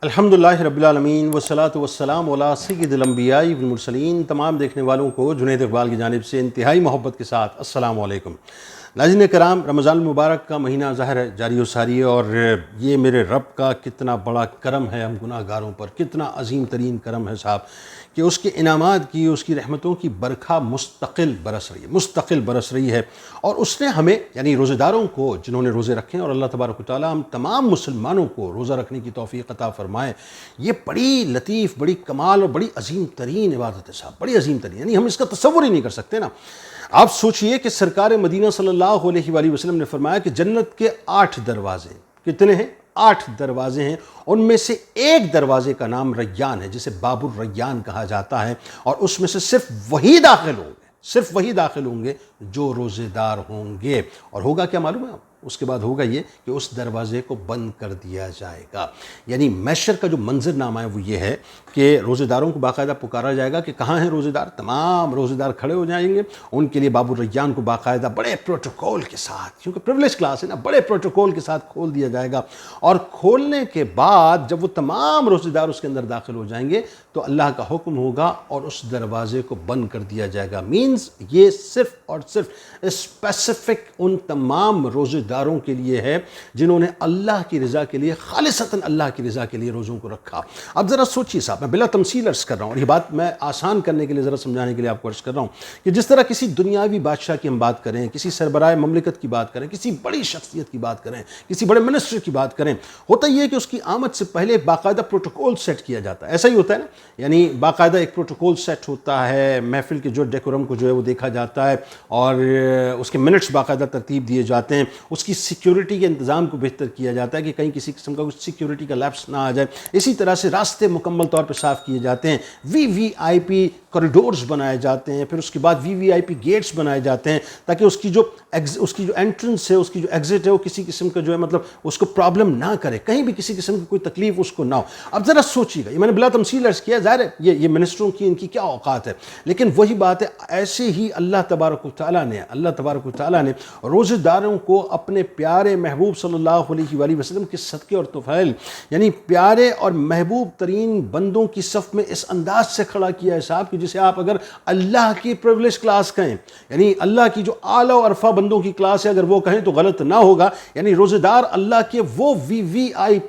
الحمدللہ رب العالمین والصلاۃ والسلام علی سید الانبیاء والمرسلین۔ تمام دیکھنے والوں کو جنید اقبال کی جانب سے انتہائی محبت کے ساتھ السلام علیکم۔ ناظرین کرام، رمضان المبارک کا مہینہ ظاہر ہے جاری و ساری ہے، اور یہ میرے رب کا کتنا بڑا کرم ہے ہم گناہ گاروں پر، کتنا عظیم ترین کرم ہے صاحب کہ اس کے انعامات کی، اس کی رحمتوں کی برکھا مستقل برس رہی ہے۔ اور اس نے ہمیں یعنی روزہ داروں کو جنہوں نے روزے رکھے ہیں، اور اللہ تبارک و تعالیٰ ہم تمام مسلمانوں کو روزہ رکھنے کی توفیق عطا فرمائے۔ یہ بڑی لطیف، بڑی کمال اور بڑی عظیم ترین عبادت ہے صاحب، بڑی عظیم ترین، یعنی ہم اس کا تصور ہی نہیں کر سکتے نا۔ آپ سوچئے کہ سرکار مدینہ صلی اللہ علیہ وآلہ وسلم نے فرمایا کہ جنت کے 8 دروازے، کتنے ہیں؟ 8 دروازے ہیں، ان میں سے ایک دروازے کا نام ریان ہے، جسے باب الریان کہا جاتا ہے، اور اس میں سے صرف وہی داخل ہوں گے جو روزے دار ہوں گے۔ اور ہوگا کیا معلوم ہے آپ؟ اس کے بعد ہوگا یہ کہ اس دروازے کو بند کر دیا جائے گا۔ یعنی محشر کا جو منظر نامہ ہے وہ یہ ہے کہ روزے داروں کو باقاعدہ پکارا جائے گا کہ کہاں ہیں روزے دار؟ تمام روزے دار کھڑے ہو جائیں گے، ان کے لیے باب الریان کو باقاعدہ بڑے پروٹوکول کے ساتھ، کیونکہ پریویلیج کلاس ہے نا، بڑے پروٹوکول کے ساتھ کھول دیا جائے گا۔ اور کھولنے کے بعد جب وہ تمام روزے دار اس کے اندر داخل ہو جائیں گے تو اللہ کا حکم ہوگا اور اس دروازے کو بند کر دیا جائے گا۔ مینز یہ صرف اور صرف اسپیسیفک ان تمام روزے داروں کے لیے ہے جنہوں نے اللہ کی رضا کے لیے، خالصتاً اللہ کی رضا کے لیے روزوں کو رکھا۔ اب ذرا سوچیے صاحب، میں بلا تمثیل عرض کر رہا ہوں، اور یہ بات میں آسان کرنے کے لیے، ذرا سمجھانے کے لیے آپ کو عرض کر رہا ہوں کہ جس طرح کسی دنیاوی بادشاہ کی ہم بات کریں، کسی سربراہ مملکت کی بات کریں، کسی بڑی شخصیت کی بات کریں، کسی بڑے منسٹر کی بات کریں، ہوتا یہ ہے کہ اس کی آمد سے پہلے باقاعدہ پروٹوکول سیٹ کیا جاتا ہے۔ ایسا ہی ہوتا ہے نا، یعنی باقاعدہ ایک پروٹوکول سیٹ ہوتا ہے، محفل کے جو ڈیکورم کو جو ہے وہ دیکھا جاتا ہے، اور اس کے منٹس باقاعدہ ترتیب دیے جاتے ہیں، اس کی سیکیورٹی کے انتظام کو بہتر کیا جاتا ہے کہ کہیں کسی قسم کا کچھ سیکیورٹی کا لیپس نہ آ جائے۔ اسی طرح سے راستے مکمل طور پہ صاف کیے جاتے ہیں، وی آئی پی کوریڈورز بنائے جاتے ہیں، پھر اس کے بعد وی آئی پی گیٹس بنائے جاتے ہیں تاکہ اس کی جو انٹرنس ہے، اس کی جو ایگزٹ ہے، وہ کسی قسم کا جو ہے مطلب اس کو پرابلم نہ کرے، کہیں بھی کسی قسم کی کوئی تکلیف اس کو نہ ہو۔ اب ذرا سوچیے گا، یہ میں نے بلا تمثیل عرض کیا، ظاہر ہے یہ منسٹروں کی ان کی کیا اوقات ہے، لیکن وہی بات ہے، ایسے ہی اللہ تبارک و تعالیٰ نے روزے داروں کو اپنے پیارے محبوب صلی اللہ علیہ وآلہ وسلم کے صدقے اور طفیل، یعنی پیارے اور محبوب ترین بندوں کی صف میں اس انداز سے کھڑا کیا ہے صاحب کہ جسے آپ اگر اللہ کی پریویلیج کلاس کہیں، یعنی اللہ کی جو اعلیٰ و عرفہ بندوں کی کلاس ہے، اگر وہ کہیں تو غلط نہ ہوگا۔ یعنی روزے دار اللہ کے وہ وی آئی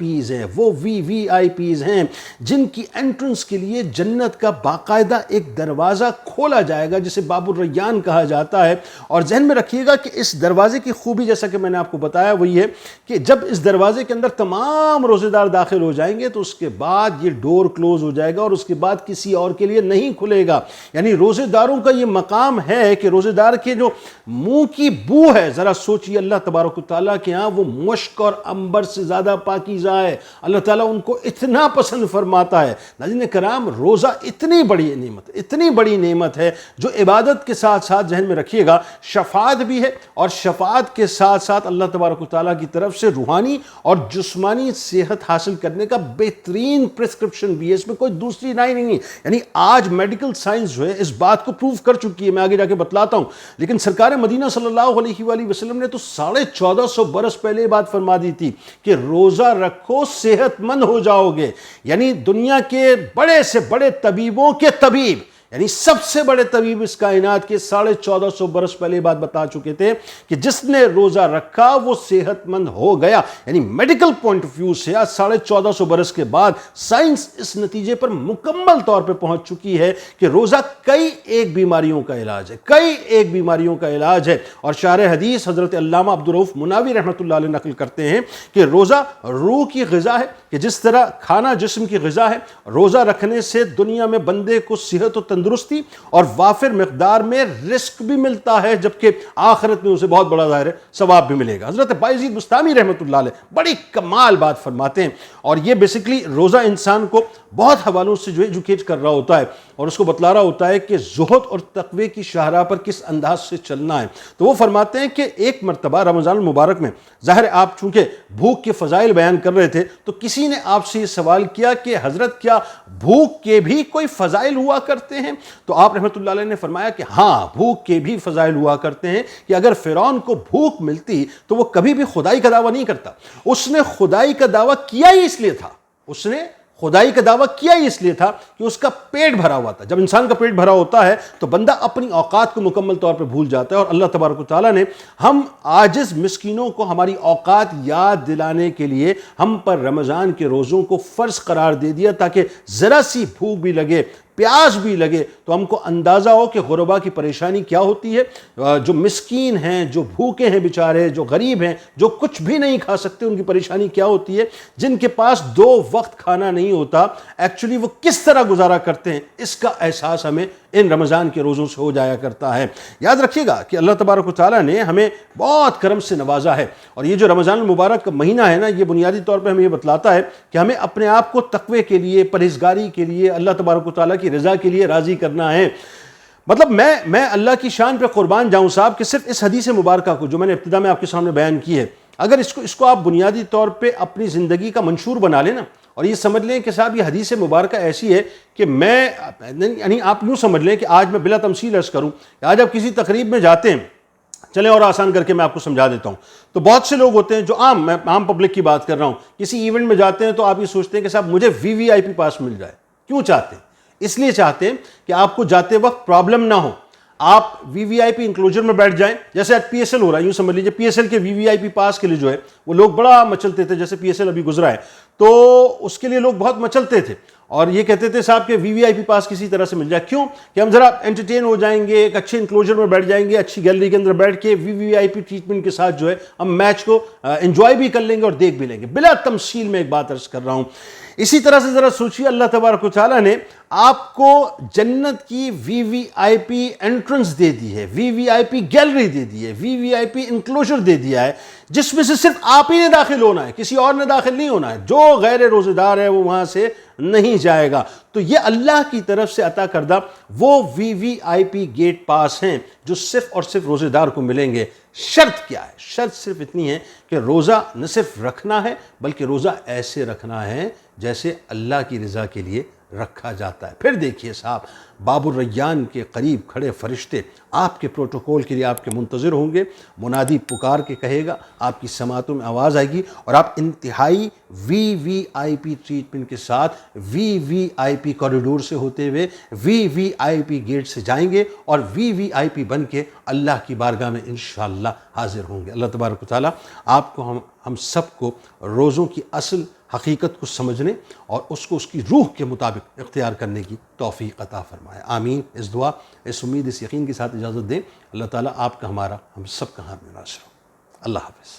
پیز ہیں جن کی انٹرنس کے لیے جنت کا باقاعدہ ایک دروازہ کھولا جائے گا جسے باب الریان کہا جاتا ہے۔ اور ذہن میں رکھیے گا کہ اس دروازے کی خوبی، جیسا کہ میں نے آپ کو بتایا، وہ یہ ہے کہ جب اس دروازے کے اندر تمام روزے دار داخل ہو جائیں گے تو اس کے بعد یہ ڈور کلوز ہو جائے گا اور اس کے بعد کسی اور کے لیے نہیں کھلے گا۔ یعنی روزے داروں کا یہ مقام ہے کہ روزے دار کے جو منہ کی بو ہے، ذرا سوچئے، اللہ تبارک و تعالیٰ کے ہاں وہ مشک اور عنبر سے زیادہ پاکیزہ ہے، اللہ تعالیٰ ان کو اتنا پسند فرماتا ہے۔ ناظرین کرام، روزہ اتنی بڑی نعمت ہے جو عبادت کے ساتھ ساتھ، ذہن میں رکھیے گا، شفاعت بھی ہے، اور شفاعت کے ساتھ ساتھ اللہ تبارک و تعالیٰ کی طرف سے روحانی اور جسمانی صحت حاصل کرنے کا بہترین پرسکرپشن بھی ہے، اس میں کوئی دوسری رائے نہیں ہے۔ یعنی آج میڈیکل سائنس جو ہے اس بات کو پروف کر چکی ہے، میں آگے جا کے بتلاتا ہوں، لیکن سرکار مدینہ صلی اللہ علیہ وآلہ وسلم نے تو 1450 برس پہلے بات فرما دی تھی کہ روزہ رکھو صحت مند ہو جاؤ گے۔ یعنی دنیا کے بڑے سے بڑے طبیبوں کے طبیب، یعنی سب سے بڑے طبیب اس کائنات کے 1450 برس پہلے بات بتا چکے تھے کہ جس نے روزہ رکھا وہ صحت مند ہو گیا۔ یعنی میڈیکل پوائنٹ آف ویو سے آج 1450 برس کے بعد سائنس اس نتیجے پر مکمل طور پہ پہنچ چکی ہے کہ روزہ کئی ایک بیماریوں کا علاج ہے۔ اور شارح حدیث حضرت علامہ عبدالرؤف مناوی رحمۃ اللہ علیہ نقل کرتے ہیں کہ روزہ روح کی غذا ہے، کہ جس طرح کھانا جسم کی غذا ہے، روزہ رکھنے سے دنیا میں بندے کو صحت و تندرستی اور وافر مقدار میں رزق بھی ملتا ہے، جبکہ آخرت میں اسے بہت بڑا ظاہر ہے ثواب بھی ملے گا۔ حضرت بایزید بستامی رحمۃ اللہ علیہ بڑی کمال بات فرماتے ہیں، اور یہ بیسیکلی روزہ انسان کو بہت حوالوں سے جو ایجوکیٹ کر رہا ہوتا ہے اور اس کو بتلا رہا ہوتا ہے کہ زہد اور تقوی کی شاہراہ پر کس انداز سے چلنا ہے۔ تو وہ فرماتے ہیں کہ ایک مرتبہ رمضان المبارک میں، ظاہر آپ چونکہ بھوک کے فضائل بیان کر رہے تھے، تو کسی نے آپ سے یہ سوال کیا کہ حضرت کیا بھوک کے بھی کوئی فضائل ہوا کرتے ہیں؟ تو آپ رحمۃ اللہ علیہ نے فرمایا کہ ہاں، بھوک کے بھی فضائل ہوا کرتے ہیں، کہ اگر فرعون کو بھوک ملتی تو وہ کبھی بھی خدائی کا دعویٰ نہیں کرتا، اس نے خدائی کا دعویٰ کیا ہی اس لیے تھا، اس نے خدائی کا دعویٰ کیا ہی اس لیے تھا کہ اس کا پیٹ بھرا ہوا تھا۔ جب انسان کا پیٹ بھرا ہوتا ہے تو بندہ اپنی اوقات کو مکمل طور پہ بھول جاتا ہے، اور اللہ تبارک و تعالیٰ نے ہم عاجز مسکینوں کو ہماری اوقات یاد دلانے کے لیے ہم پر رمضان کے روزوں کو فرض قرار دے دیا، تاکہ ذرا سی بھوک بھی لگے، پیاس بھی لگے تو ہم کو اندازہ ہو کہ غربا کی پریشانی کیا ہوتی ہے، جو مسکین ہیں، جو بھوکے ہیں بیچارے، جو غریب ہیں، جو کچھ بھی نہیں کھا سکتے، ان کی پریشانی کیا ہوتی ہے، جن کے پاس 2 وقت کھانا نہیں ہوتا، ایکچولی وہ کس طرح گزارا کرتے ہیں، اس کا احساس ہمیں ان رمضان کے روزوں سے ہو جایا کرتا ہے۔ یاد رکھیے گا کہ اللہ تبارک و تعالیٰ نے ہمیں بہت کرم سے نوازا ہے، اور یہ جو رمضان المبارک کا مہینہ ہے نا، یہ بنیادی طور پہ ہمیں یہ بتلاتا ہے کہ ہمیں اپنے آپ کو تقوی کے لیے، پرہیزگاری کے لیے، اللہ تبارک و تعالیٰ کی رضا کے لیے راضی کرنا ہے۔ مطلب میں اللہ کی شان پہ قربان جاؤں صاحب کہ صرف اس حدیث مبارکہ کو جو میں نے ابتدا میں آپ کے سامنے بیان کی ہے، اگر اس کو آپ بنیادی طور پہ اپنی زندگی کا منشور بنا لیں نا، اور یہ سمجھ لیں کہ صاحب یہ حدیث مبارکہ ایسی ہے کہ یعنی آپ یوں سمجھ لیں کہ آج میں بلا تمثیل عرض کروں کہ آج آپ کسی تقریب میں جاتے ہیں، چلیں اور آسان کر کے میں آپ کو سمجھا دیتا ہوں، تو بہت سے لوگ ہوتے ہیں جو میں عام پبلک کی بات کر رہا ہوں، کسی ایونٹ میں جاتے ہیں تو آپ یہ سوچتے ہیں کہ صاحب مجھے VVIP پاس مل جائے۔ کیوں چاہتے ہیں؟ اس لیے چاہتے ہیں کہ آپ کو جاتے وقت پرابلم نہ ہو، آپ VVIP انکلوجر میں بیٹھ جائیں، جیسے آج PSL ہو رہا ہے، یوں سمجھ لیجیے PSL کے VVIP پاس کے لیے جو ہے وہ لوگ بڑا مچلتے تھے، جیسے PSL ابھی گزرا ہے تو اس کے لیے لوگ بہت مچلتے تھے اور یہ کہتے تھے صاحب کہ VVIP پاس کسی طرح سے مل جائے۔ کیوں؟ کہ ہم ذرا انٹرٹین ہو جائیں گے، ایک اچھے انکلوجر میں بیٹھ جائیں گے، اچھی گیلری کے اندر بیٹھ کے VVIP ٹریٹمنٹ کے ساتھ جو ہے ہم میچ کو انجوائے بھی کر لیں گے اور دیکھ بھی لیں گے۔ بلا تمثیل میں ایک بات عرض کر رہا ہوں، اسی طرح سے ذرا سوچیے، اللہ تبارک و تعالیٰ نے آپ کو جنت کی VVIP انٹرنس دے دی ہے، VVIP گیلری دے دی ہے، VVIP انکلوجر دے دیا ہے، جس میں سے صرف آپ ہی نے داخل ہونا ہے، کسی اور نے داخل نہیں ہونا ہے۔ جو غیر روزے دار ہے وہ وہاں سے نہیں جائے گا۔ تو یہ اللہ کی طرف سے عطا کردہ وہ VVIP گیٹ پاس ہیں جو صرف اور صرف روزے دار کو ملیں گے۔ شرط کیا ہے؟ شرط صرف اتنی ہے کہ روزہ نہ صرف رکھنا ہے بلکہ روزہ ایسے رکھنا ہے جیسے اللہ کی رضا کے لیے رکھا جاتا ہے۔ پھر دیکھیے صاحب، باب الریان کے قریب کھڑے فرشتے آپ کے پروٹوکول کے لیے آپ کے منتظر ہوں گے، منادی پکار کے کہے گا، آپ کی سماعتوں میں آواز آئے گی اور آپ انتہائی VVIP ٹریٹمنٹ کے ساتھ VVIP کوریڈور سے ہوتے ہوئے VVIP گیٹ سے جائیں گے اور VVIP بن کے اللہ کی بارگاہ میں انشاءاللہ حاضر ہوں گے۔ اللہ تبارک و تعالیٰ آپ کو ہم سب کو روزوں کی اصل حقیقت کو سمجھنے اور اس کو اس کی روح کے مطابق اختیار کرنے کی توفیق عطا فرمائے۔ آمین۔ اس دعا، اس امید، اس یقین کے ساتھ اجازت دیں، اللہ تعالیٰ آپ کا، ہمارا، ہم سب کا حامی ناصر ہو۔ اللہ حافظ۔